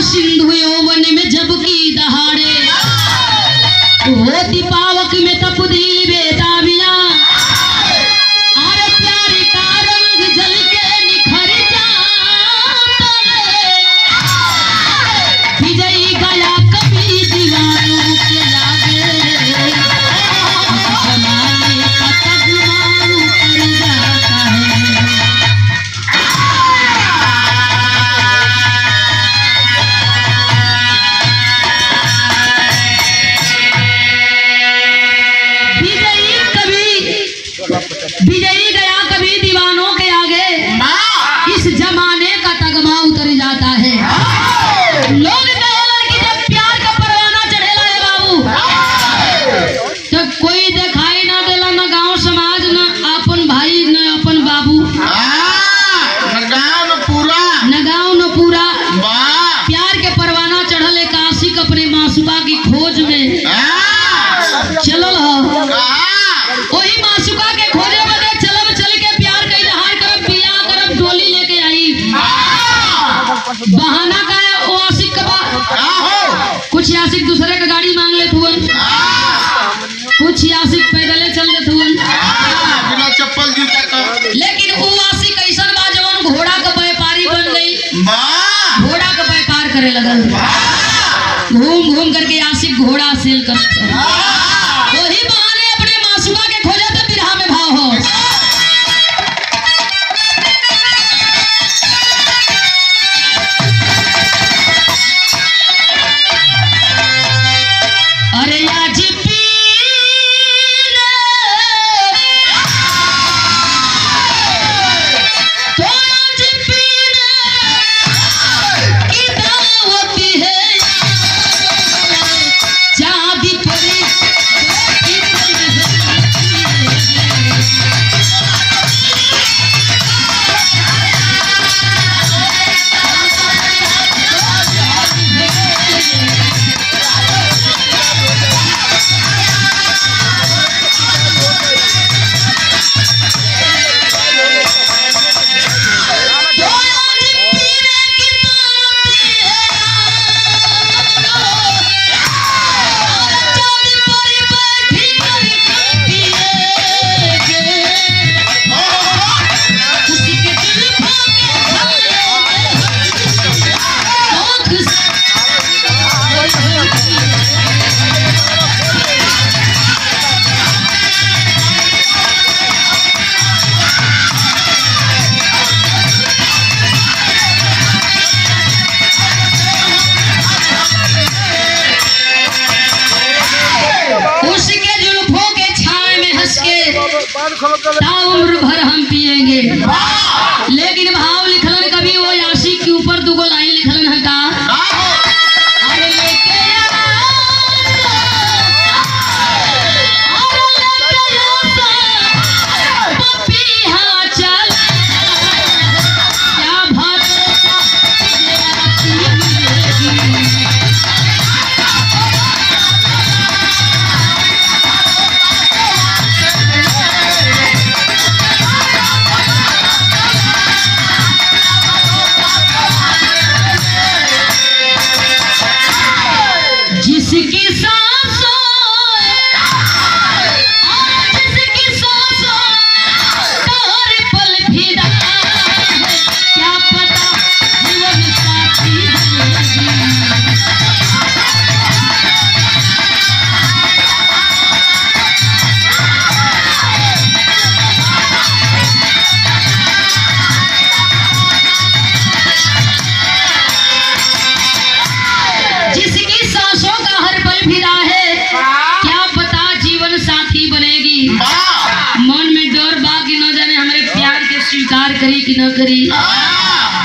सिंधु यौवन में जबकि दहाड़े होती पावक में तपदील बेदाबिया अरे प्यार का रंग जल के निखर जाता है विजयी गया कभी दीवारों के लागे जमाने का तगमा उतर जाता है। विजयी गया कभी दीवानों के आगे इस जमाने का तगमा उतर जाता है। लोग कहेला कि जब प्यार का परवाना चढ़ेला है बाबू तब कोई दिखाई ना देला, न गांव समाज, न अपन भाई, न अपन बाबू, न गांव न पूरा। प्यार के परवाना चढ़ल एक आशिक अपने मासूका की खोज में चलल हो। वही मासूका के खोजे बदे चलब चल के प्यार का इजहार करब, बियाह करब, डोली लेके आई। बहाना का है वो आशिक का कुछ आशिक दूसरे का गाड़ी मांग लेत हुवन, कुछ आशिक पैदले चल जात हुवन, बिना चप्पल जूता का। लेकिन वो आशिक ऐसा बा जवन घोड़ा का व्यापारी बन गई, घोड़ा का व्यापार करे लगल। घूम घूम करके आशिक घोड़ा सेल करता है। वही बहाने अपने मासूका के खोजे तो बिरहा में भाव हो। अरे आज पीने तो आज पीने की दावत है चांदी परी उम्र भर हम पिएंगे। लेकिन भाव लिखलन कभी वो आशिक के ऊपर दुगो लाइन लिखलन है का अरे लेके पपीहा चल क्या भात स्वीकार करी कि न करी,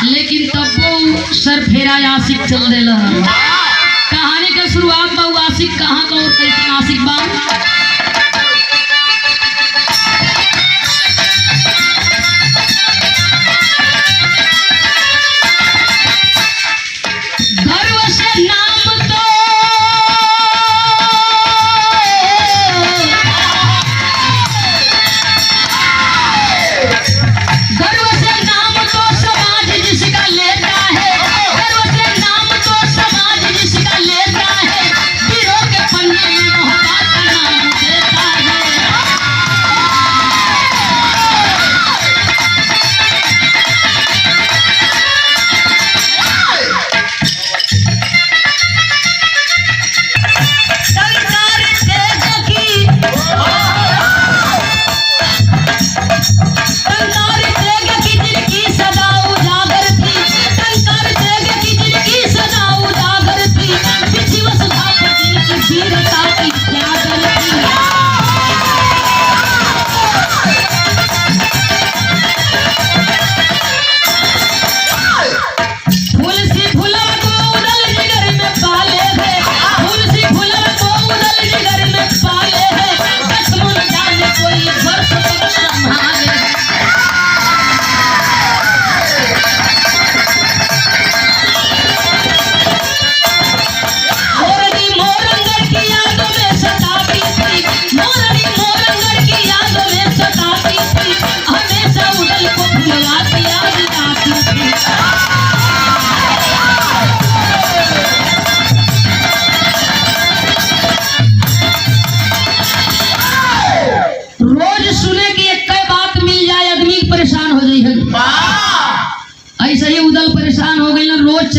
लेकिन तब वो सर फेरा आशिक चल देला। कहानी का शुरुआत बा आशिक कहाँ का और कैसे आशिक बा। गर्व से नाम तो समाज जिसका लेता है, गर्व से नाम तो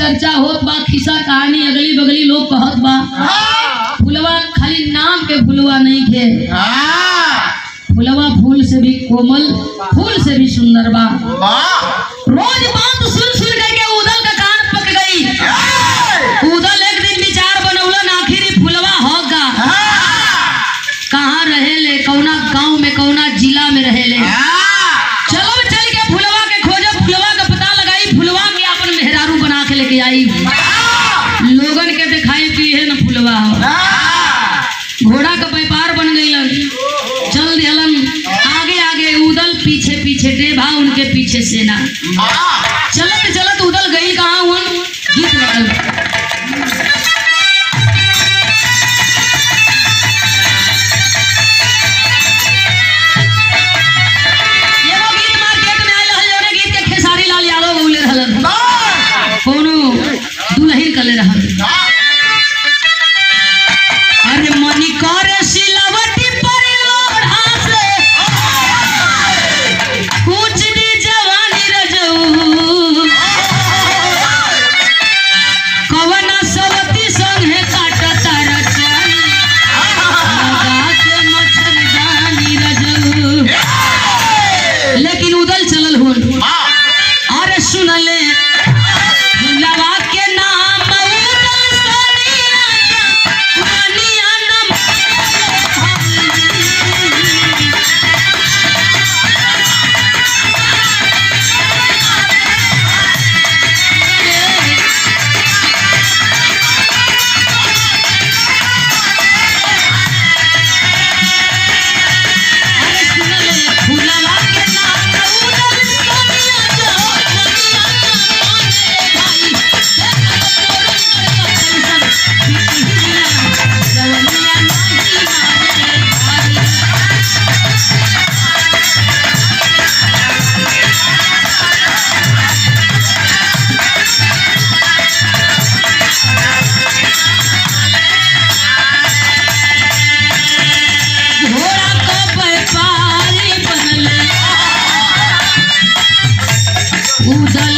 चर्चा होत बा, खिस्सा कहानी अगली बगली लोग कहत बा। फुलवा खाली नाम के फुलवा नहीं थे, फुलवा फूल से भी कोमल, फूल से भी सुंदर बा। रोज बात सुन सुन करके उदल का कान पक गई। उदल एक दिन विचार बनौलन, आखिर ई फुलवा होगा कहाँ रहे ले, कौना गांव में कौना जिला में रहे ले। चलो चल के फुलवा के खोजे, फुलवा का पता लगाई, फुलवा के अपन मेहरारू बना के लेके आई। लोगन के दिखाई पी है न फुलवा घोड़ा का व्यापार बन गईलन। चल दिहलन आगे आगे उदल, पीछे पीछे डेभा, उनके पीछे सेना। चलत चलत उदल गई कहाँ हुआ, गीत लगल। दुल्हन कले रहल। अरे मनी करे सिलावटी पर लोढ़ा से पूछ दी जवानी रजऊ, कवना सवती संगे काटता रचन लगा के मच्छरदानी रजऊ। लेकिन उदल चलल हुन। अरे सुनले फुलवा के नाम उदल सोनिया सोनिया नाम अरे सुनले फुलवा के नाम उदल सोनिया सोनिया घोड़ा को व्यापारी बनले उदल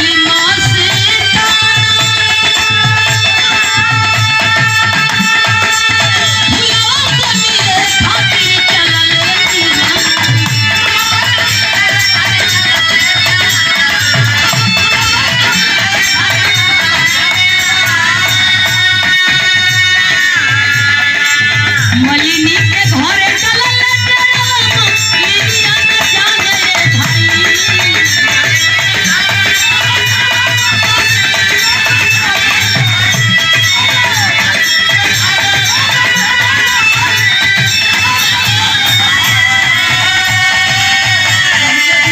मलिनी के घरे चलल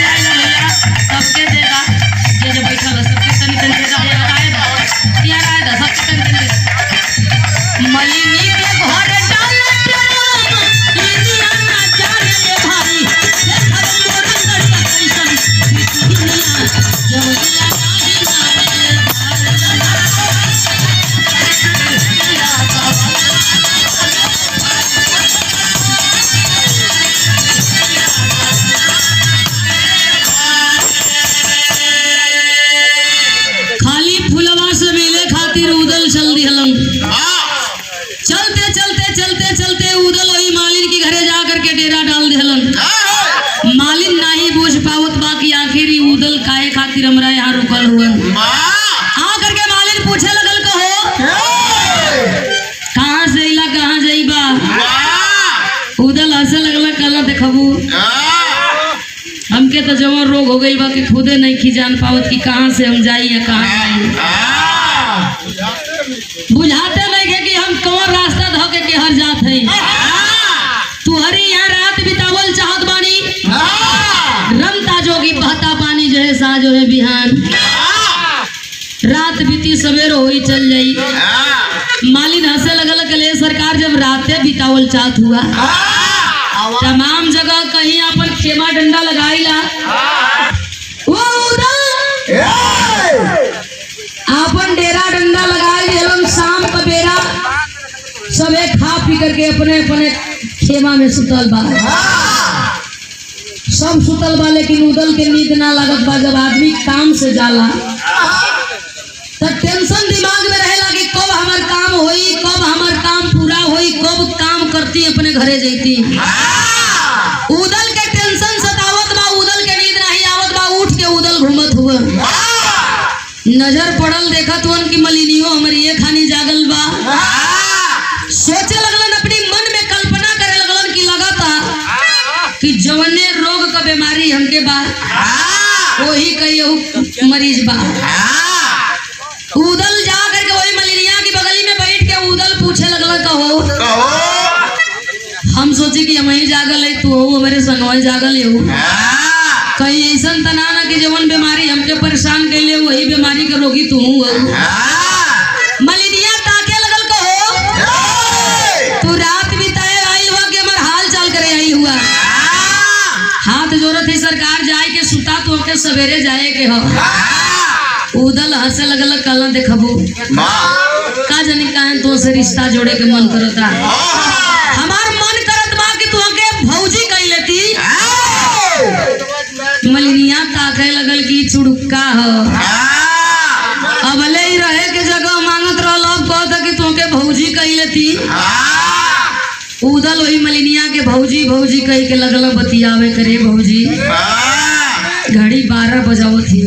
सबके देगा, ये जो बैठा है सबके तन तन देगा, ये आए दा सबके तन तन देगा। मलिनी के घरे खाली फुलवा से मिले खातिर उदल चल दिहलन। चलते चलते चलते चलते उदल वही मालिन के घरे जा करके डेरा डाल दिहलन। मालिन नहीं बूझ पावत बा कि आखिर ई उदल काहे खातिर हमरा यहाँ रुकल हुअन। आ करके मालिन पूछे लगल, कहो कहाँ से इला, कहाँ जाइबा। उदल हंसे लगल, कहला देखबू हमके तो जवन रोग हो गई बा कि खुदे नहीं की जान पावत कि कहाँ से हम जाई या कहाँ जाई। बुझाते नहीं के कि हम कौन रास्ता धो के हर जात है। तुहरी यहाँ रात बितावल चाहत बानी, रमता जोगी बहता पानी जो है सा जो है बिहान। रात बीती सवेर होई चल जाई। मालिन हंसे लगल, कले सरकार जब रातें बितावल चाहत हुआ तमाम जगह कहीं अपन खेमा डंडा लगाईला, अपन डेरा डंडा लगाई एवं शाम का बेरा सबे खा पी करके अपने अपने खेमा में सुतल बा। सब सुतल बा लेकिन उदल के नींद ना लगत बा। जब आदमी काम से जाला तब टेंशन अपने घरे जैती। उदल के टेंशन सतावत बा, उदल के नींद नहीं आवत बा, उठ के उदल घूमत हुआ। नजर पड़ल देखत हुन कि मलिनियो हमारी ये खानी जागल बा। सोचे लगलन, अपनी मन में कल्पना करे लगलन कि लगाता कि जवने रोग का बीमारी हमके बा वही कई मरीज बा। उदल जा करके वही मलिनिया की बगली में बैठ के उदल पूछे लगला, कहो हम सोचे कि हम ही जागल है, तू हो हमारे संगवा जागल है। कहीं ऐसा तना ना कि जवन बीमारी हमके परेशान कैले वही बीमारी के रोगी तू हो। मलिनिया ताके लगल, कहो तू रात बिताए आई हुआ कि हमार हाल चाल करे आई हुआ। हाथ जोरत है सरकार जाए के सुता तो के सवेरे जाए के हो। उदल हंसे लगल, कल देखबो का जानी काहे तो से रिश्ता जोड़े के मन करता। हमार मन करत बा कि तू के भौजी कह लेती। मलिनिया ताके लगल कि चुड़ुक्का हो, अबले ही रहे के जगह मांगत रहल, अब कहता कि तू के भौजी कह लेती। उदल वही मलिनिया के भौजी भौजी कह के लगल बतियावे करे। भौजी घड़ी 12 बजावत थी,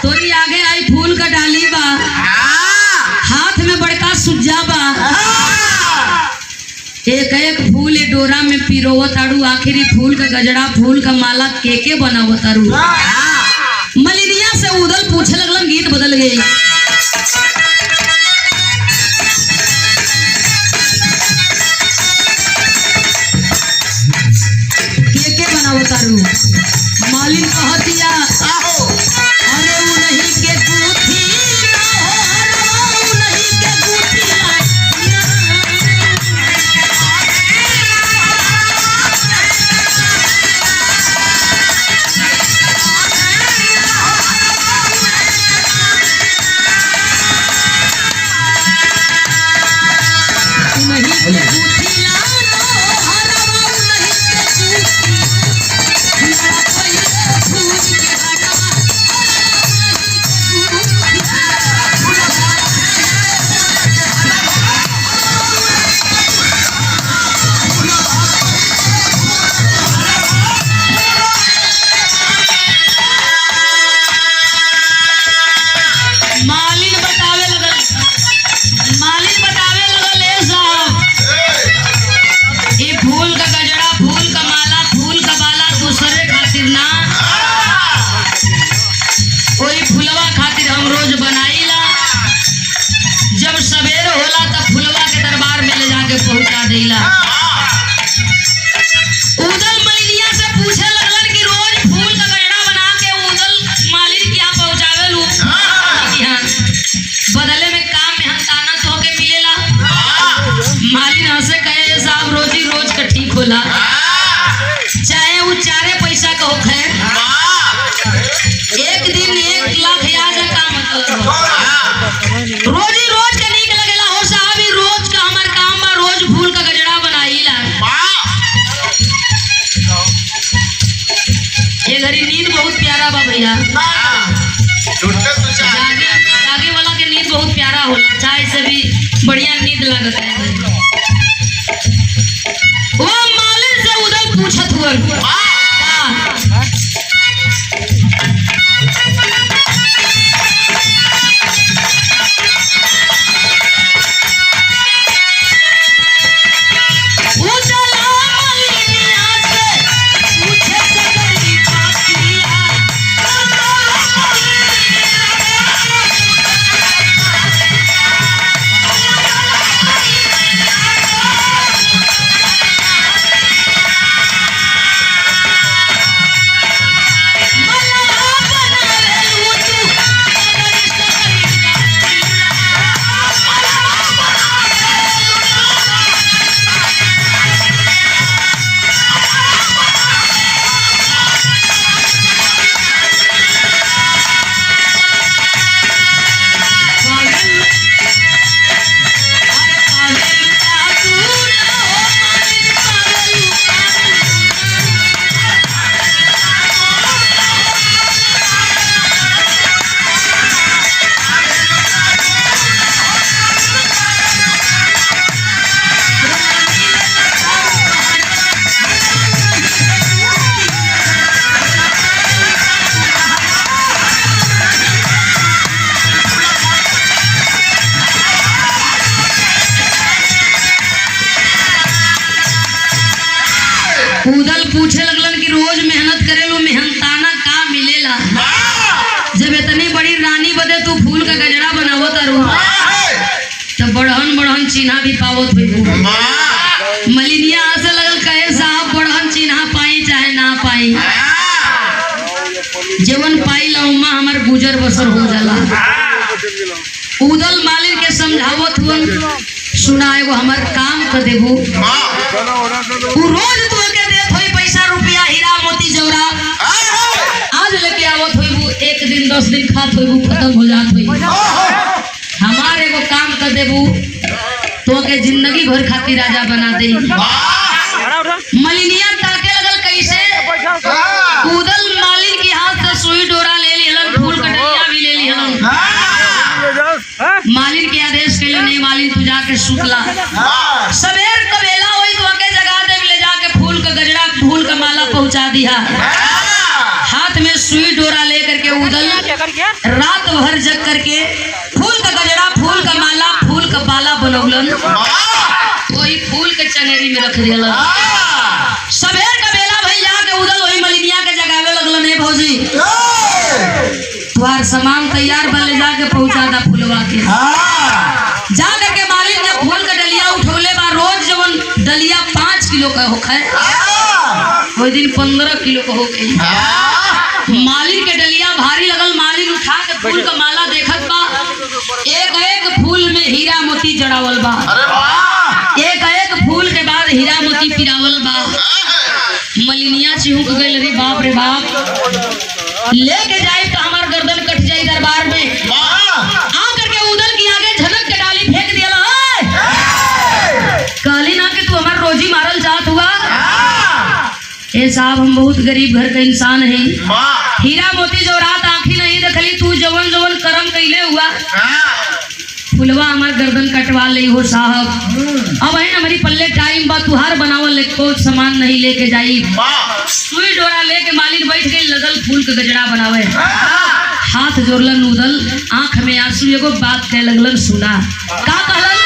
तोरी आगे आई फूल का डाली बा, हाथ में बड़का सुज्जा बा, एक एक फूल डोरा में पिरोवत आड़ू, आखिरी फूल का गजड़ा फूल का माला के बनावत आड़ू। मलिनिया से उदल पूछे लगलन, गीत बदल गई। के बनावत आड़ू। मालिन कहतिया, अरे उन्हीं के गुथी उन्हीं के गुथी उदल मलिनिया से पूछे लगलन कि रोज फूल का गजरा बना के उदल मालिन के यहाँ पहुँचावे लू। बदले में काम में हंसाना तो के मिलेला। मालिन हंसे कहे, साहब रोजी रोज का ठीक होला, चाहे वो 4 पैसा का हो खैर, एक दिन 1 लाख आ जा का मतलब रोजी रोज का नीक लगेला हो साहब। ही रोज का हमार काम बा, रोज फूल का गजरा बनाईला। ये घड़ी नींद बहुत प्यारा बा भैया, जागे वाला के नींद बहुत प्यारा होला, चाय से भी बढ़िया नींद लागत है। वो मालिन से उदल पूछत हुआ, पूछे लगलन कि रोज मेहनत करेलू मेहनताना का मिलेला। जब इतनी बड़ी रानी बदे तू फूल का गजरा बनावत अरु तो बढ़हन बढ़हन चिन्हा भी पावत हुई। मलिनिया से लगल कहे साहब बढ़हन चिन्हा पाई चाहे ना पाई, जवन पाई लम्मा हमार गुजर बसर हो जाला। उदल मालिन के समझावत हुन सुना एगो हमार काम कर देबू, रोज तू के देत होई पैसा रुपया हीरा मोती जवरात, आज लेके आवत होई एक दिन 10 दिन खात होई खत्म हो जात होई। हमार एगो काम कर देबू तो के जिंदगी भर खातिर राजा बना दे। मलिनिया ताके लगल कैसे, उदल मालिन के हाथ से सुई डोरा ले लिहलन, फूल का डलिया भी ले लिहलन। मालिन के आदेश के लिए नहीं, मालिन तू जाके सुतला, सवेर कबेला होई तो के जगा दे, ले जाके फूल का गजरा फूल का माला पहुंचा दिया। हाथ में सुई डोरा लेकर के उदल रात भर जग करके फूल का गजरा फूल का माला फूल का बाला बनौलन, वही फूल के चनेरी में रख दिया। सवेर कबेला भैया के उदल वही मलिनिया के जगावे लगलन, है भौजी तुम्हार सामान तैयार बन, ले जाके पहुंचा दा फूलवा के। जा करके मालिक ने फूल का डलिया उठौले बा, रोज जवन डलिया 5 किलो का होखे वो दिन 15 किलो का हो गई। मालिक के डलिया भारी लगल, मालिक उठा के फूल का माला देखत बा, एक एक फूल में हीरा मोती जड़ावल बा, एक एक फूल के बाद हीरा मोती पिरावल बा। मलिनिया चिहुक गई, रे बाप रे बाप, लेके जाए तो हमार गर्दन कट जाए दरबार में। आ करके उदल की आगे झनक के डाली फेंक दिया, काली ना कि तू हमार रोजी मारल चाहत हुआ। ए साहब हम बहुत गरीब घर का इंसान है, हीरा मोती जो रात आंखी नहीं देखली, तू जवन जवन कर्म कैले हुआ फुलवा हमार गर्दन कटवा ले हो साहब। अब है हमारी पल्ले टाइम बा, तुहार बनावल को सामान नहीं लेके जाई। सुई डोरा लेके मालिक बैठ गई, लगल फूल का गजरा बनावे, हाथ जोड़लन उदल, आंख में आंसू, एगो बात कह लगलन सुना। का कहलन,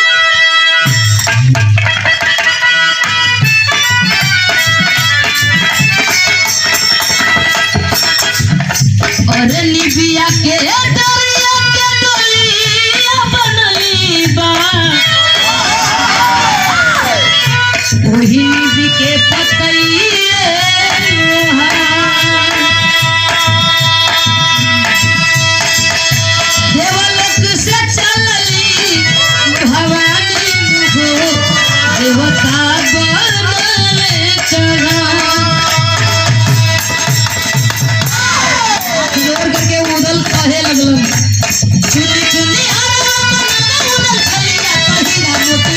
और निबिया के डरिया के डोलिया बनली बा, वही निबी के पतइए देवलोक से चलली भवानी हो, देवता बनले चढ़ा। करके उदल कहे लगलन, चुनी चुनी उदल खलिया पहिरा मोती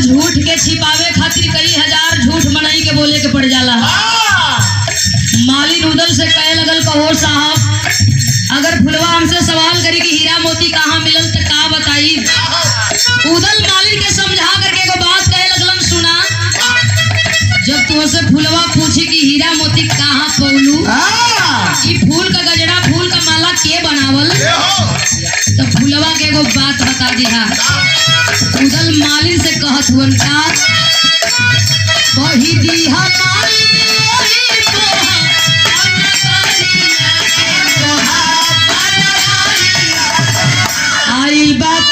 झूठ के छिपावे खातिर कई हजार झूठ मनाई के बोले के पड़ जाला। मालिन उदल से कहे लगल, कहो साहब अगर फुलवा हमसे सवाल करी कि हीरा मोती कहाँ मिलल तो का बताई। उदल मालिन के समझा करके एगो बात कहे लगलन सुना, जब तुमसे फुलवा पूछी कि हीरा मोती कहाँ पौलू, ई फूल का गजरा फूल का माला के बनावल, तो फुलवा के एगो बात बता दिया। उदल मालिन से कहत हुन का, कही दी हमारी आई बात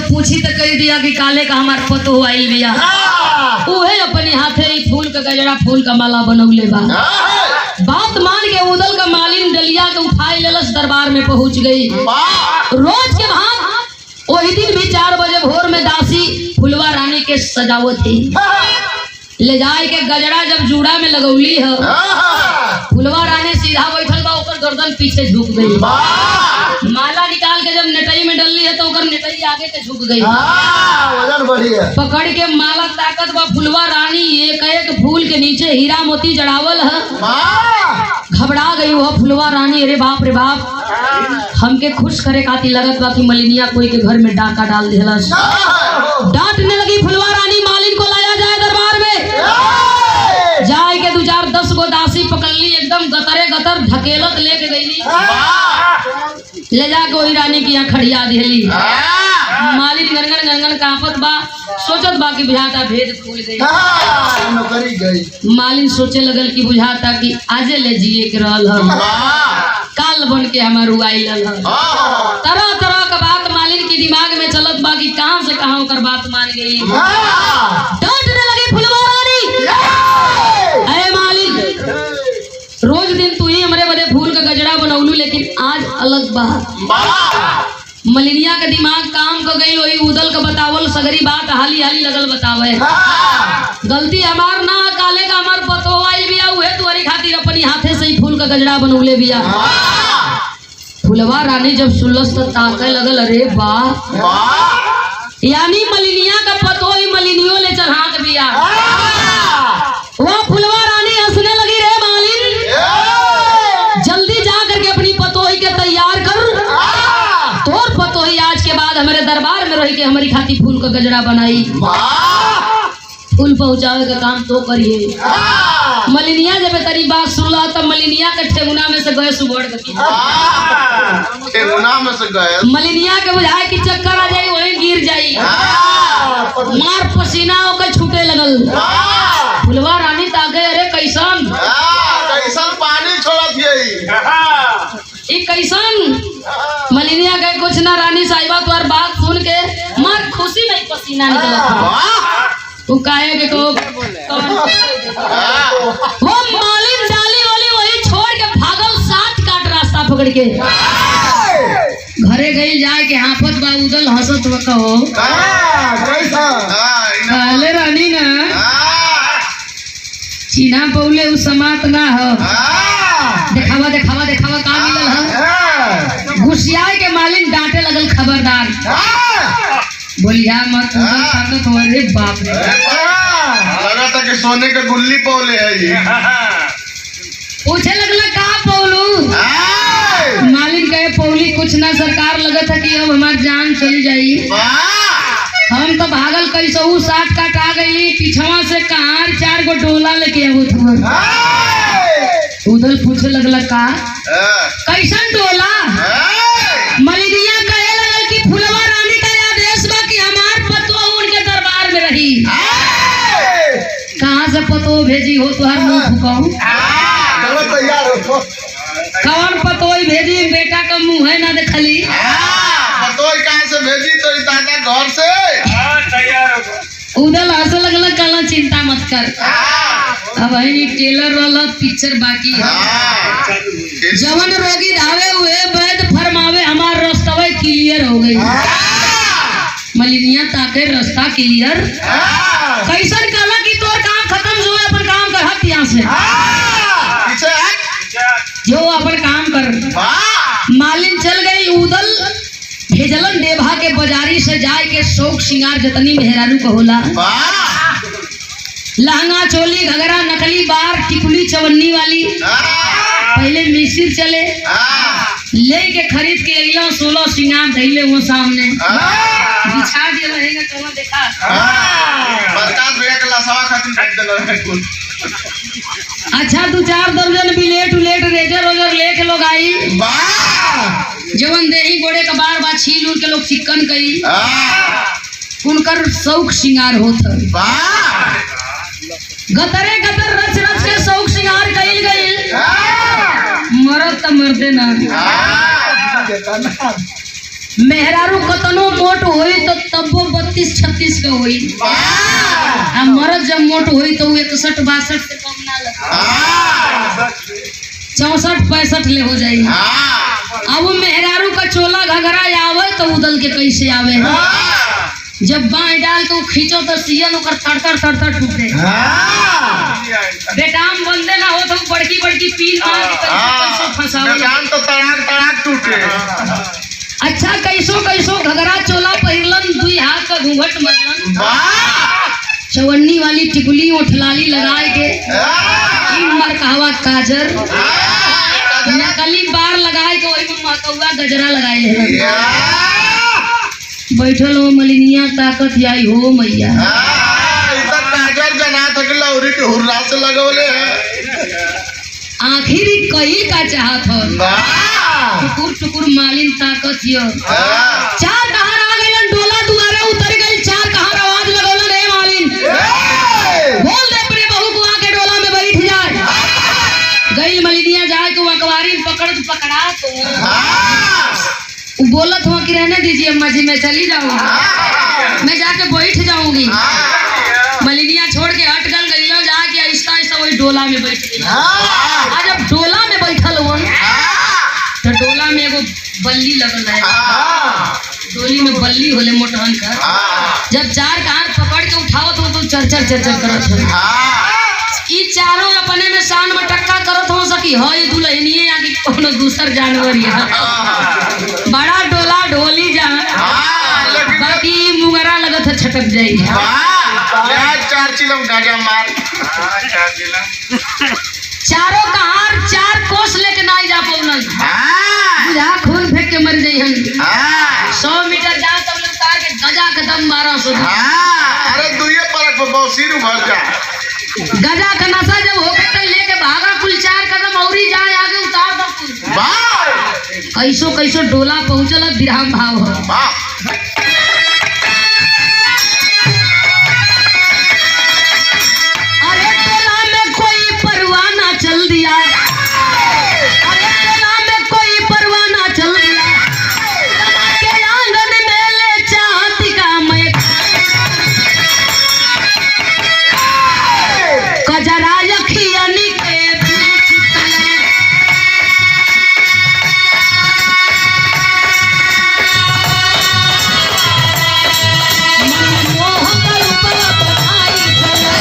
पूछी तो कह दिया कि काले का हमार पतो आइल बिया। उहे अपने हाथे ही फूल का गजरा फूल का माला बनौले बा। बात मान के उदल का मालिन डलिया के उठाई लेलस, दरबार में पहुंच गई। रोज के भांत वही दिन भी 4 बजे भोर में दासी फुलवा रानी के सजावत थी। ले जाए के गजरा जब जूड़ा में लगौली है, फुलवा रानी सीधा बैठल बा, ओकर गर्दन पीछे झुक गई। माला निकाल के जब नेटई में डलली है तो ओकर नेटई आगे के झुक गई। वजन बढ़ी है। पकड़ के माला ताकत बा फुलवा रानी एक एक फूल के नीचे हीरा मोती जड़ावल है। घबरा गई वह फुलवा रानी, अरे बाप रे बाप, हमके खुश करे खातिर लगत बा कि मलिनिया कोई के घर में डाका डाल दिलस। डांटने लगी फुलवा रानी, मालिन को लाया जाए दरबार में। जाए के 2-4-10 गो दासी पकड़ली, एकदम गतरे गतर ढकेलत लेके गईली। ले जाके वही रानी की यहाँ खड़िया दिली। मालिन गनगन गनगन कांपत बा, सोचत बा कि बुझाता भेद खुल गई। नौकरी गई। मालिन सोचे लगल कि बुझाता कि आजे ले जिए के रहल हम, काल बन के हमार उगाइल हल। तरह तरह का बात मालिन की दिमाग में चलत बा कि कहां से कहां ओकर बात मान गई। डांटने लगी फुलवा रानी, अरे मालिन, रोज दिन तू ही हमरे बदे फूल का गजरा बनौलू, लेकिन आज अलग बात। मलिनिया का दिमाग काम कर गई, वही उदल का बतावल सगरी बात हाली हाली लगल बतावे। गलती हमार ना, काले का हमार पतो आइल बिया, उहे तुम्हारी खातिर अपनी हाथे से ही फूल का गजरा बनौले बिया। फुलवा रानी जब सुनलस तो ताके लगल, अरे वाह, यानी मलिनिया का पतो ही मलिनियों ले चढ़ा के बिया। वो फुलवा रानी हंसने लगी, रे मालिन, जल्दी जा करके अपनी पतोही के तैयार कर। तोर पतोही आज के बाद हमारे दरबार में रह के हमारी खाती फूल का गजरा बनाई। फूल पहुंचावे का काम तो करिए। मलिनिया जब तेरी बात सुनला तब मलिनिया के ठेगुना में से गैस उगड़ गई। ठेगुना में से गैस? मलिनिया के बुझाए कि चक्कर आ जाई, वही गिर जाई। मार पसीना होकर छूटे लगल। फुलवा रानी ताके, अरे कैसन कैसन पानी छोड़त है, कैसन? मलिनिया के कुछ ना रानी साहिबा, तुम्हार बात सुन के मार खुशी में पसीना निकलत। तू काहे के को वो मालिन डाली वाली वही छोड़ के भागल, 7 काट रास्ता पकड़ के घरे गई। जाए के हाफत बा उदल हंसत कहो, काले रानी ना चीना पौले उ समात ना हो। देखावा देखावा देखावा का मिलल है। घुसियाए के मालिन डांटे लगल, खबरदार बोलिया मत। अरे बाप रे, लगा था कि सोने के गुल्ली पौले है ये। पूछे लगला का पौलू? मालिन कहे पौली कुछ ना सरकार, लगत है कि अब हमार जान चली जाई। हम तो भागल कैसहू 7 काट आ गई, पीछवा से कहार 4 गो डोला लेके आवत हुआ। उधर पूछे लगला का कैसन डोला? मलिनिया कहे लगल कि फुलवा रानी का आदेश बा कि हमार पतो उनके दरबार में रही। कहाँ से पतो भेजी हो तुहार मुंह फुकाऊ? कौन पतो भेजी? बेटा का मुंह है ना देखली। पतो कहाँ से भेजी? तो दादा घर से। उधर हंसे लगल, कल चिंता मत कर, अब वही टेलर वाला पिक्चर बाकी है। जवन रोगी धावे हुए वैद्य फरमावे, हमार रास्ता क्लियर हो गई। मलिनिया ताके रास्ता क्लियर कैसन? कहला कि तोर काम खत्म जो, अपन काम कर हट यहाँ से, जो अपन काम कर। मालिन चल गई। उदल भेजलन देभा के बाजारी से जाए के शौक श्रृंगार जतनी मेहरारू को होला, लहंगा चोली घगरा नकली बार टिकुली चवन्नी वाली, पहले मिसिर चले ले के खरीद के अइला 16 श्रृंगार धैले वो सामने बिछा दिया रहेगा। तो देखा बरसात भैया के लसवा खातिर फेंक देला है कुल। अच्छा 2-4 दर्जन बिलेट उलेट रेजर रोजर लेके लोग आई। जवन देही गोड़े का बार बार छील उल के लोग चिकन कई, उनकर शौक श्रृंगार होता। गतरे गतर रच रच के शौक श्रृंगार कइल गइल। मरद त मरदे ना। मेहरारू कतनो मोट होई तो तबो 32-36 का होई। आ मर्द जब मोट होई तो 61-62 से कम ना लगे, 64-65 ले हो जाई। अब वो मेहरारू का चोला घघरा आवे तो उदल के कैसे आवे, जब बाँह डाल के खींचो तो सियन ओकर थर टूटे। बेटाम बंदे ना हो तो बड़की बड़की पीन मार के कैसे फंसावे, बेटाम तो तड़ाक टूटे। अच्छा कैसो घघरा चोला पहिरलन, 2 हाथ का घूंघट मरलन, चवन्नी वाली टिकुली ओठलाली लगाए के, मरकहवा काजर, नकली बार लगाए के, वही में मकौआ गजरा लगाए ले बैठल हो मलिनिया ताकत आई हो मैया। काजर जना तक लौरी के हुर्रा से लगौले आखिर कईल का चाहत हो, टुकुर मालिन ताकत यो। चार कहार आ गइलन, डोला दुआरे उतर गइल, चार कहार आवाज लगौलन, रे मालिन बोल दे अपने बहू को आके डोला में बैठ जाए। गइल मलिनिया जाए के अखबारी पकड़ा तो बोलत हो कि रहने दीजिए अम्मा जी, मैं चली जाऊंगी, मैं जाके बैठ जाऊंगी। मलिनिया छोड़ के हट गल जाके आहिस्ता वही डोला में बैठ गई। आज जब डोला में बैठल हो तो डोला में एगो बल्ली लगल है, डोली में बल्ली होले मोटहन का, जब चार कहार पकड़ के उठावत हो तो चरचर करत हो। ई चारों अपने में शान में टक्का करत हो सकी हो, ये दुल्हनिए या कि कोनो दूसर जानवर या बड़ा डोला ढोली जा, बाकी मुंगरा लगत है छटक जाई। 4 चिलम गाजा मार, चारों कहार 4 कोस लेके ना जा पौलन, बुझा खून फेंक के मर जाई हन। 100 मीटर जा तब लोग उतार के गजा के दम 1200। अरे दुइये परक पे बौसीर उभर जा, गजा का नशा जब हो गया तो लेके भागा कुल 4 कदम औरी जाए आगे उतार दो। कैसो डोला पहुंचल, विराम भाव हो। अरे टोला में कोई परवाना चल दिया, अरे टोला में कोई परवाना चल दिया, के आंगन में ले चाहती का मैं कजरा यखियनी के बीच मनमोह कर पलक आई चले।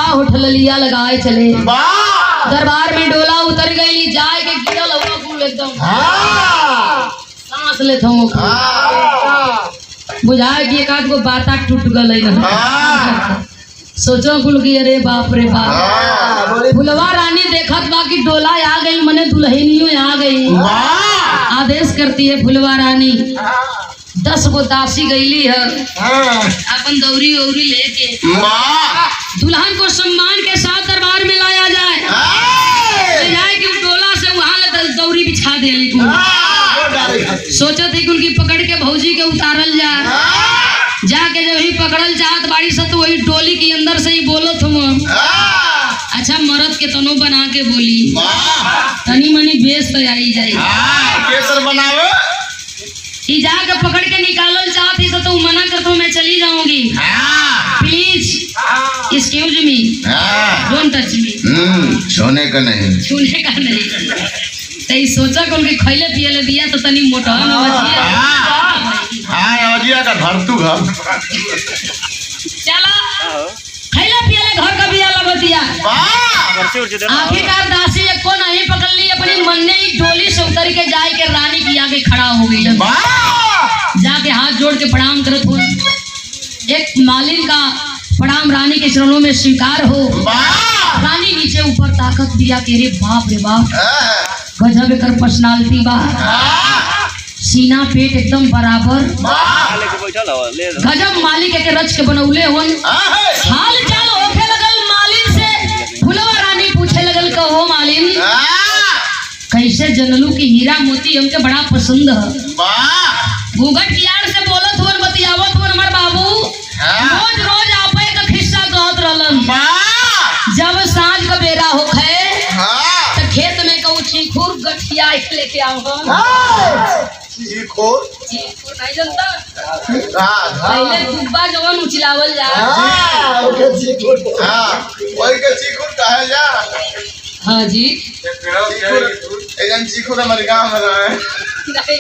होठलिया लगाए चले, दरबार में डोला उतर गई, जाए के गिरल हुआ फूल एकदम सांस लेत हूँ, बुझाए कि एक आध गो बाता टूट गई। सोचो कुल की अरे बाप रे बाप, फुलवा रानी देखत बा कि डोला आ गई, मने दुल्हनियों आ गई। आदेश करती है फुलवा रानी, 10 गो दासी गईली है, अपन दौरी औरी लेके दुल्हन को सम्मान के साथ दरबार में लाया जाए, ले जाए कि डोला से वहाँ दौरी बिछा दे। सोचा थी कि उनकी पकड़ के भौजी के उतारल जाए, जाके जब ही पकड़ल चाहत बाड़ी से तो वही डोली के अंदर से ही बोलो तुम अच्छा मरद के तनो बना के बोली वाह तनी मनी बेस तो आई जाई केसर बनावे ई जाके पकड़ के निकालल चाहती तो तू मना कर तो मैं चली जाऊंगी please excuse me don't touch me सोने का नहीं छूने का नहीं तई सोचा कौन के खैले पियले दिया तो तनी मोटा न बचिया अजिया का घर तू घर चला खैले पियले घर का बिया लगतिया आखिरकार दासी को नहीं पकड़ ली अपनी मन्ने ही डोली से उतर के जाए के रानी की आगे खड़ा हो गई जाके हाथ जोड़ के प्रणाम करत हो एक मालिन का प्रणाम रानी के चरणों में स्वीकार हो रानी नीचे ऊपर ताकत दिया के रे बाप गजब कर पर्सनालिटी बा सीना पेट एकदम बराबर गजब मालिक के रच के बनौले होन हाल चाल होखे लगल मालिन से फुलवा रानी पूछे लगल कहो मालिन कैसे जनलू की हीरा मोती हमके बड़ा पसंद है घूंघट की आड़ से बोलत होन बतियावत होन हमार बाबू रोज रोज आपे का खिस्सा कहत रहलन जब सांझ का बेरा होखे तो खेत में कहू चीखुर गठिया लेके आओ चीखुर नहीं जानता पहले दुब्बा जवन उछलावल जा वही के चीखुर कहा जा हाँ जी चीखुर हमारे गाँव में रहे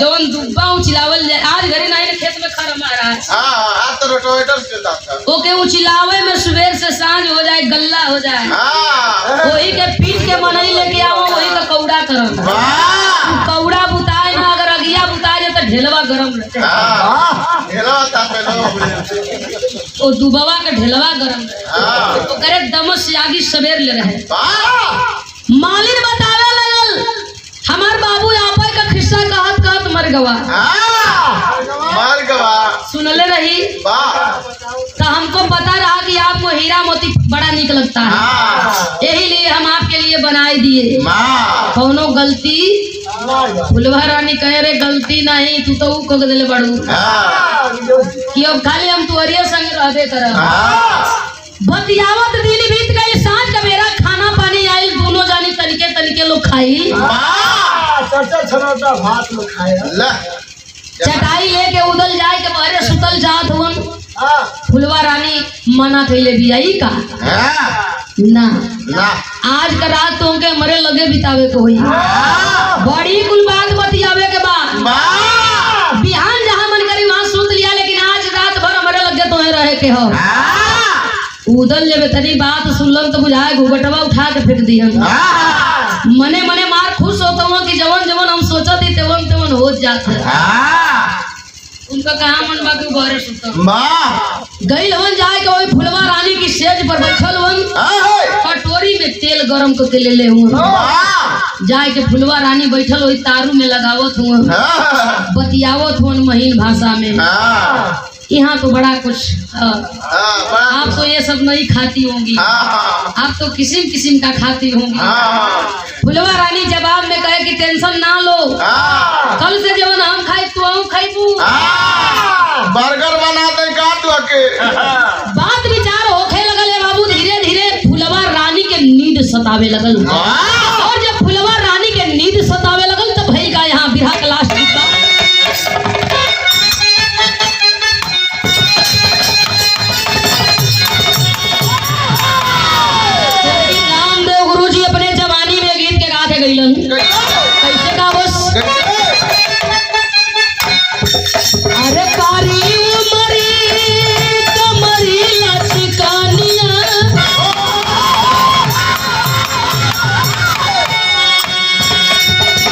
जवन दुब्बा उछलावल जाए आज घरे नहीं खेत में खर मारा आज तो रोटोवेटर चलता था ओके उछलावे में सुबह से सांझ हो जाए गल्ला हो जाए वही के पीट के मनई लेके आओ वही का कौड़ा करम कौड़ा बुताए ना अगर अगिया बुताए जाए तो ढेलवा गरम रहे ओ दुबवा के ढेलवा गरम रहे तो करे दमस से आगी सवेर ले रहे मालिन बतावे लगल हमार बाबू आपा का खिस्सा कहत कहत मर गवा सुनले रही तो हमको पता रहा कि आपको हीरा मोती बड़ा निक लगता है यही लिए हम आपके लिए बनाए दिए कौनो गलती फुलवा रानी कहे रे गलती नहीं तू तो कह दिले बड़ू कि अब खाली हम तुअरिया संग रहबे करब बतियावत दिन बीत गई सांझ का मेरा खाना पानी आयल दोनों जानी तनिके तनिके लोग खाई भात लोग खाए चटाई लेके उदल जाए के बहरे सुतल जात हुन फुलवा रानी मना कैले बियाई का ना आज का रात तो के मरे लगे बितावे को हुई बड़ी कुल बात बतियावे के बाद बिहान जहां मन करी वहां सुत लिया लेकिन आज रात भर मरे लगे तो रहे के हो उदल जब तनी बात सुनलन तो बुझाए घुघटवा उठा के फेंक दिहन मने मने मार खुश होता हूँ कि जवन जवन हम सोचा थी तेवन तेवन हो जाता उनका कहा मन बाकी बारे सुता गई हवन जाए के वही फुलवा रानी की सेज पर बैठल हवन कटोरी में तेल गरम करके ले ले हुआ जाए के फुलवा रानी बैठल वही तारू में लगावत हुआ बतियावत हुआ महीन भाषा में यहाँ तो बड़ा कुछ आप तो ये सब नहीं खाती होंगी आप तो किस्म किस्म का खाती होंगी फुलवा रानी जवाब में कहे कि टेंशन ना लो कल से जब हम खाई तो हम खाई बर्गर बना दे का तो के बात विचार होखे लगल है बाबू धीरे धीरे फुलवा रानी के नींद सतावे लगल और जब फुलवा रानी के नींद सतावे लगल तब भई का यहाँ बिरहा क्लास कैसे का बस अरे पारी उमरी कमरी लचकानिया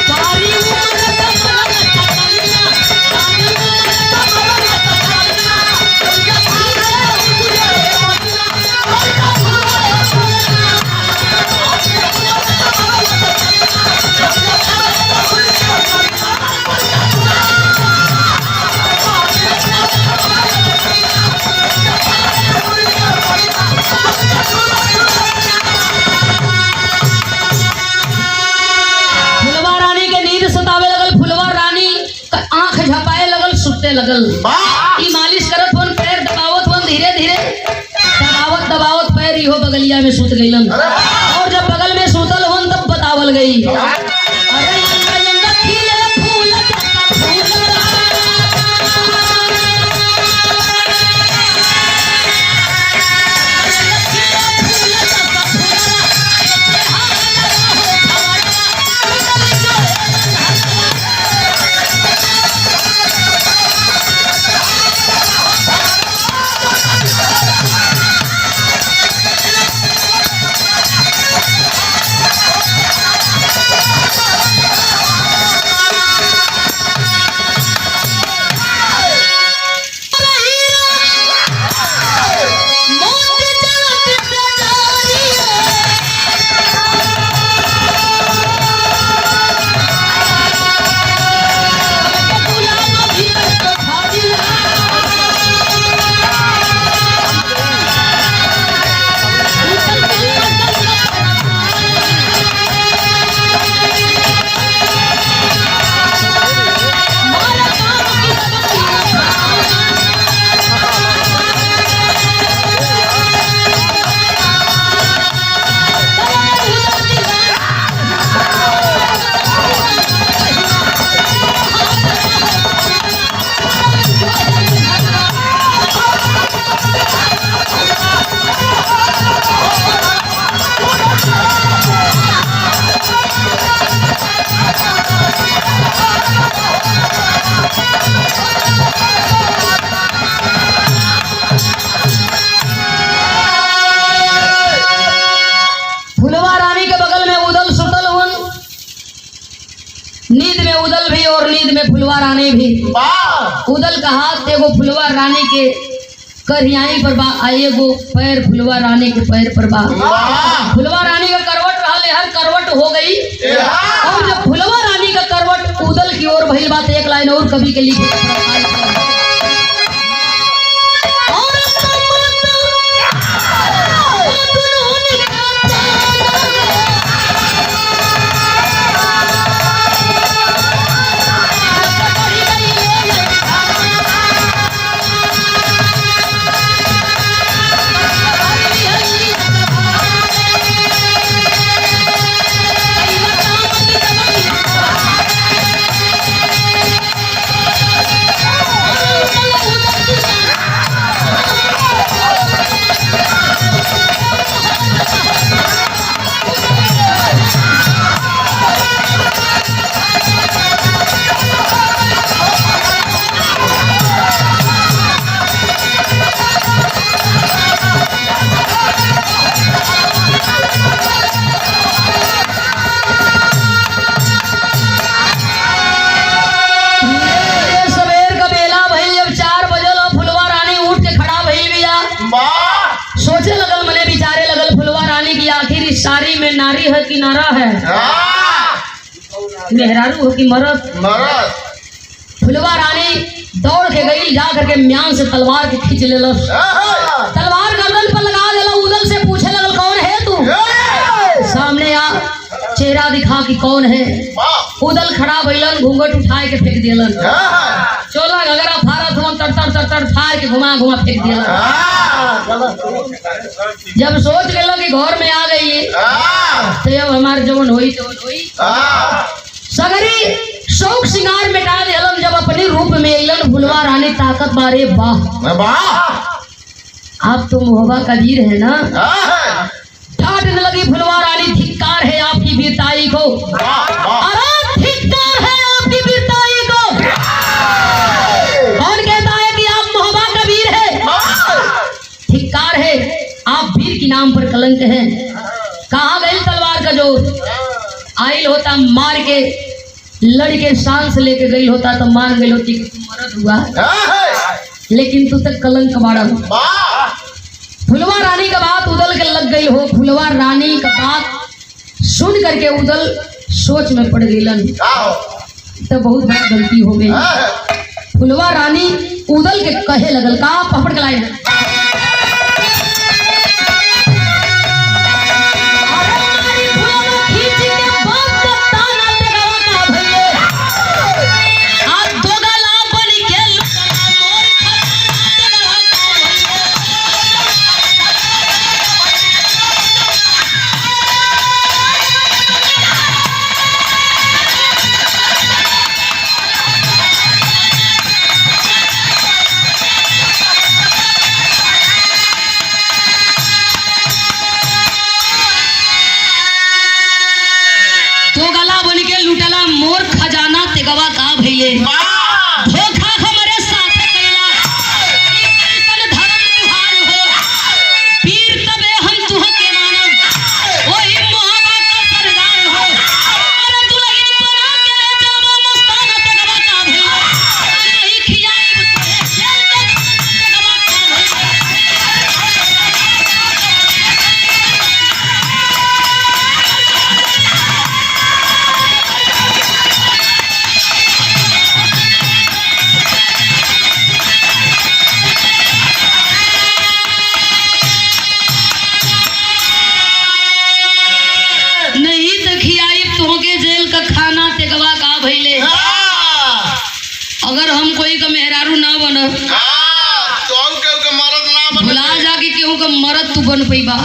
पारी लगल ई मालिश करत होन पैर दबावत होन धीरे धीरे दबावत दबावत पैर देरी हो बगलिया में सुत गईलन। और जब बगल में सुतल होन तब बतावल गई, अरे अंगा अंगा खिले फूल जैसा फूल नींद में उदल भी और नींद में फुलवा रानी भी। उदल का हाथ एगो फुलवा रानी के करियाई पर बा, एगो पैर फुलवा रानी के पैर पर बा। फुलवा रानी का करवट रहा, हर करवट हो गई। और जब फुलवा रानी का करवट उदल की ओर भइल बात, एक लाइन और कवि के लिखे, सारी में नारी है कि नारा है, मेहरारू हो कि मरद। फुलवा रानी दौड़ के गई, जा करके म्यान से तलवार के खींच ले, तलवार गर्दन पर लगा देला। उदल से पूछे लगल, कौन है तू? सामने आ, चेहरा दिखा कि कौन है। उदल खड़ा भइलन, घूंघट उठाए के फेंक दिलन, चोला घगरा फारत हो तर तर तर फाड़ के घुमा घुमा फेंक दिलन। जब सोच गए कि घर में आ गई तो अब हमारे जवन होई सगरी शौक सिंगार मिटा देलन। जब अपने रूप में अलन फुलवा रानी ताकत बारे, वाह आप तो मोहबा कबीर है ना। डांटने लगी फुलवा रानी, धिक्कार है आपकी वीरताई को, अरे धिक्कार है आपकी वीरताई को। कौन कहता है कि आप मोहबा कबीर है? धिक्कार है, आप वीर के नाम पर कलंक है। कहाँ गई तलवार का जोर? आइल होता मार के, लड़के सांस लेके गई होता तो मान गई होती कि तू मरद हुआ, लेकिन तू तक कलंक बाड़ा। फुलवा रानी का बात उदल के लग गई हो। फुलवा रानी का बात सुन करके उदल सोच में पड़ गई, तो बहुत बड़ी गलती हो गई। फुलवा रानी उदल के कहे लगल, का पकड़ के लाए भइले धोखा हमरे साथे कैला ई कैसन धर्म तुहार हो पीर तबे हम तुहके मानब ओही मोहब्बत का सरदार हो अरे दुल्हन बना के ले जाबो मस्ताना तगवा का भइले नहीं खियाइब तोहे तगवा का नहीं तो खियाइब तोहके जेल का खाना तेगवा का भइले अगर हम कोई का मेहरारू ना बन भुला जाके केहू का मरद तू बन पैबा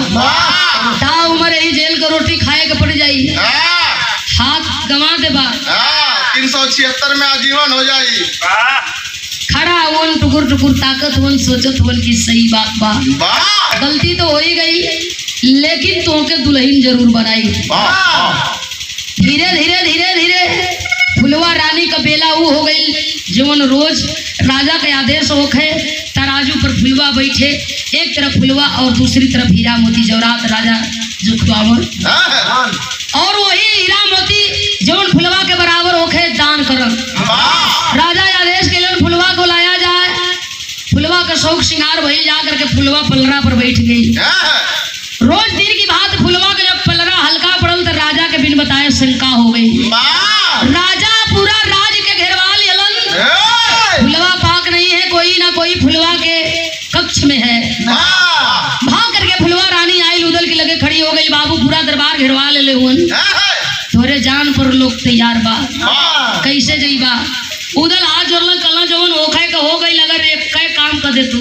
ता उम्र यही जेल का रोटी खाए के पड़ जाई हाथ गंवा देबा 376 में आजीवन हो जाई खड़ा वन टुकुर टुकुर ताकत वन सोचत वन की सही बात बा गलती तो हो ही गई लेकिन तोहके दुल्हन जरूर बनाई धीरे धीरे धीरे धीरे फुलवा रानी का बेला वो हो गई जीवन रोज राजा के आदेश होखे तराजू पर फुलवा बैठे एक तरफ फुलवा और दूसरी तरफ हीरा मोती जवरात राजा जो खुआवन और वही हीरा मोती जवन फुलवा के बराबर होखे दान करन राजा आदेश के लिए फुलवा को लाया जाए फुलवा का शौक श्रृंगार भई जा करके फुलवा पलरा पर बैठ गई रोज दिन की बात फुलवा के जब पलरा हल्का पड़ल तो राजा के बिन बताए शंका हो गई राजा पूरा राज के घेरवा लेलन फुलवा पाक नहीं है कोई ना कोई फुलवा के कक्ष में है भाग करके फुलवा रानी आई उदल के लगे खड़ी हो गई बाबू पूरा दरबार घेरवा ले हुन तोरे जान पर लोग तैयार बा कैसे जईबा उदल हाथ जोड़ल कला जवन ओखे का हो गई अगर एक कै काम कर दे तू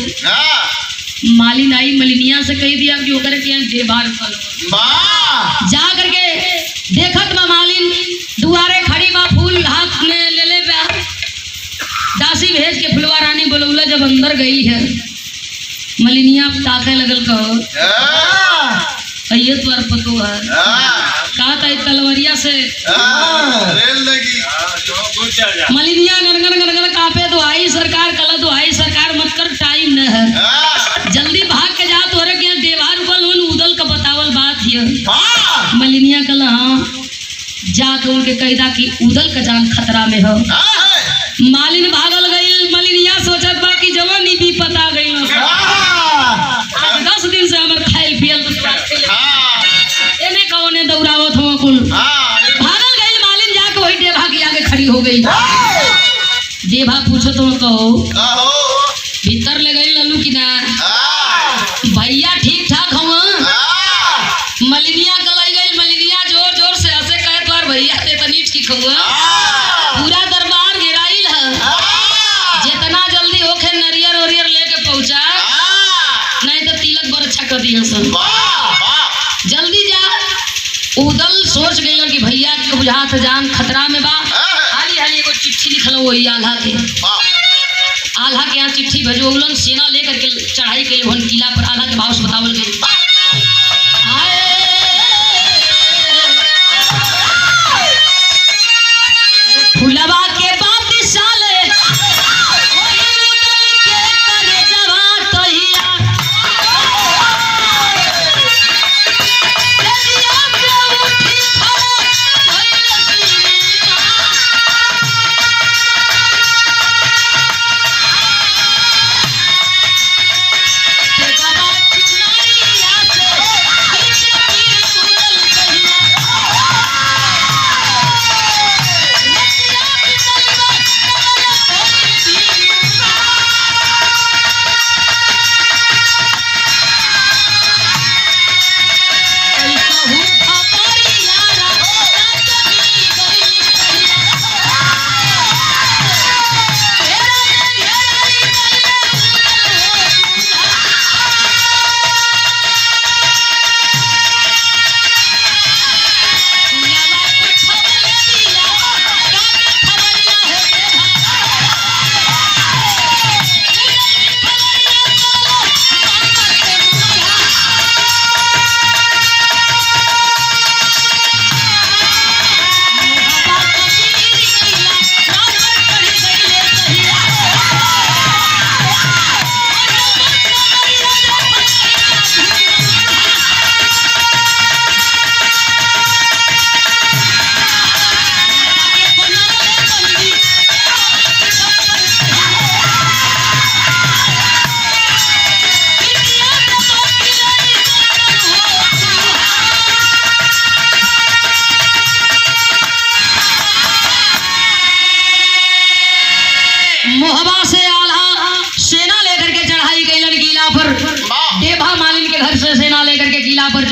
मालिन आई मलिनिया से कह दिया कि ओकर के देबार कर जा करके देखत बा मालिन दुआरे खड़ी बा फूल हाथ में ले ले बा दासी भेज के फुलवा रानी बोलौला जब अंदर गई है मलिनिया ताके लगल कहो ये तो और पतो है कहा था तलवरिया से मलिनिया गनगन गनगन कापे तो आई सरकार कला तो आई सरकार मत कर टाइम न है जल्दी भाग के जा तोरे के देवार पर उदल का बतावल बात है मलिनिया कला हाँ जाके उनके कहदा कि उदल का जान खतरा में हो मालिन भागल गई मलिनिया सोचत बा कि जवान ही भी पता गई 10 दिन से हमर खाइल पियल एने कौने दौड़ावत हो कुल भागल गई मालिन जाके वही देवा के आगे खड़ी हो गई देवा पूछो तो कहो भीतर ले गई लल्लू की ना भैया ठीक ठाक हो मलिनिया गलाई गई मलिनिया जोर जोर से हंसे कहे तो भैया ते तनी ठीक हो पूरा दरबार घेराइल है जितना जल्दी होखे नरियर ओरियर लेके पहुंचा नहीं तो तिलक बरछा कर दिया सब जल्दी जा उदल सोच गई कि भैया के बुझात जान खतरा में बा हाली हाली एगो चिट्ठी लिखलो वही आल्हा के यहाँ चिट्ठी भेजोलन सेना लेकर के चढ़ाई के लिए किला पर आल्हा के भाव से बतावल गई फुलवा के बात साले चुनरिया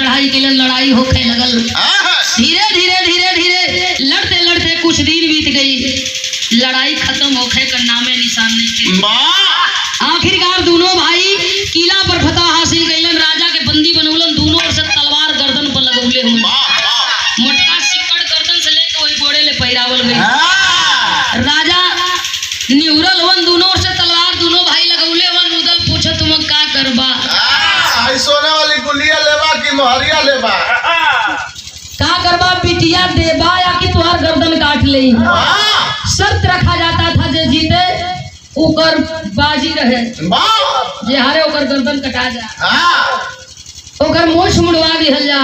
चढ़ाई के लिए लड़ाई होके लगल। धीरे धीरे धीरे धीरे लड़ते लड़ते कुछ दिन बीत गई, लड़ाई खत्म होके का नामे निशान नहीं थे। आखिरकार दोनों भाई किला पर फतह हासिल कैलन, राजा के बंदी बनौलन, दोनों ओर से तलवार गर्दन पर लगौले हुए, मोटका सिक्कड़ गर्दन से लेके वही गोड़े ले पहिरावल गई। राजा निहुरल वन, दोनों ओर से तलवार दोनों भाई लगौले वन। उदल पूछे तुम का करबा, सोने वाली गुलिया लेबा कि मोहरिया लेबा? का करबा, बिटिया देबा या कि तुहार गर्दन काट ले? शर्त रखा जाता था जे जीते ओकर बाजी रहे, जे हारे ओकर गर्दन कटा जा, ओकर मोछ मुड़वा दिहल जा।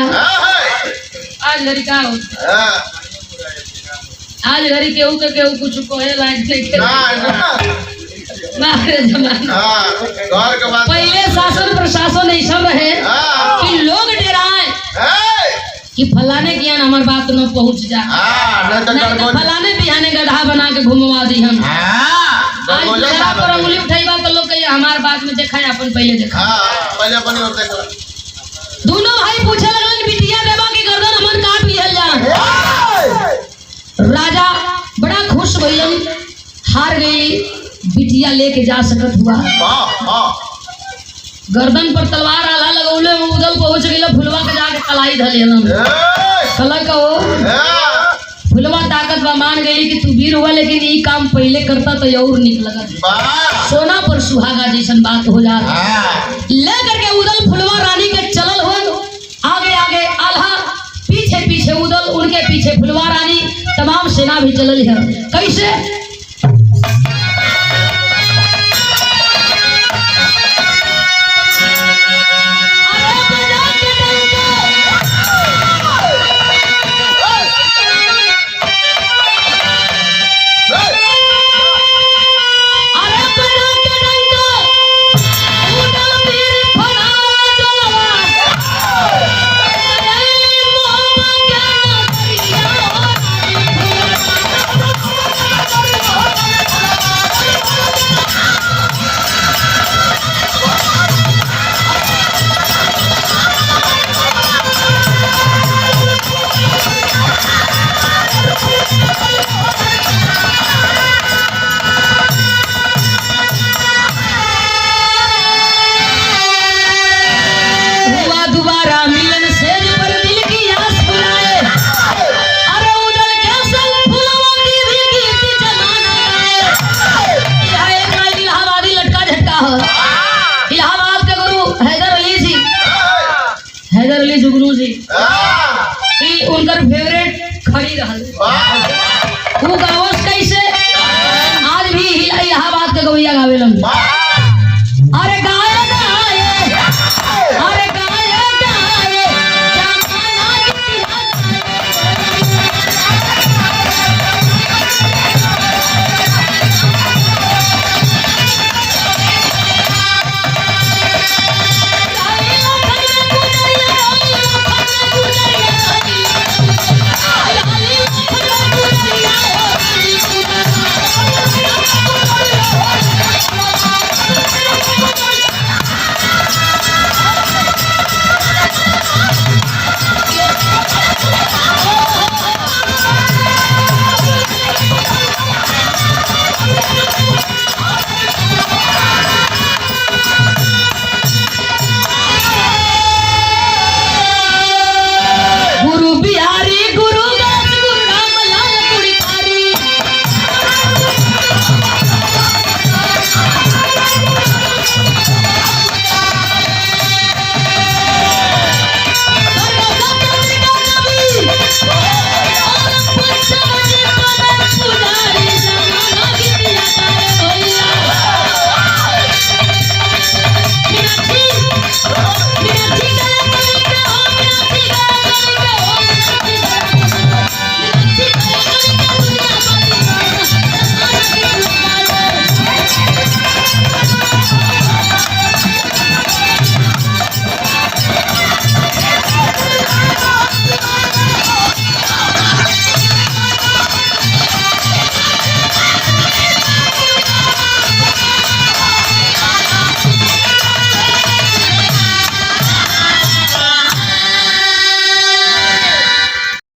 आज घड़ी का होता, आज घड़ी केहू के केहू कुछ कहे लायक देखे मारे जमाना। पहले शासन प्रशासन ऐसा रहे कि लोग डराए कि फलाने की हमार बात न पहुंच जा, नहीं तो फलाने बिहाने गधा बना के घुमवा दी हम। आज गधा पर उंगली उठाईबा तो लोग कहिए हमार बात में देखा अपन पहले देखा। पहले अपन और देखा। दोनों भाई पूछे लगन बिटिया देवा की गर्दन हमन काट लिहल जा। राजा बड़ा खुश भइलन, हार गई, बिटिया लेके जा सकत हुआ। गर्दन पर तलवार आला लगौले, उदल पहुंच गइल, फुलवा के जाके कलाई धलेलन। कला का हो फुलवा ताकत बा, मान गई कि तू वीर हुआ, लेकिन ये काम पहले करता तो और निक लगत, सोना पर सुहागा जैसन बात हो जा। ले करके उदल फुलवा रानी के चलल हो, आगे आगे आल्हा, पीछे पीछे उदल, उनके पीछे फुलवा रानी, तमाम सेना भी चलल है। कैसे जुगनू जी उनकर फेवरेट खड़ी रहल, वो गावस कैसे आज भी इलाहाबाद के गवैया गावेलन। अरे गाय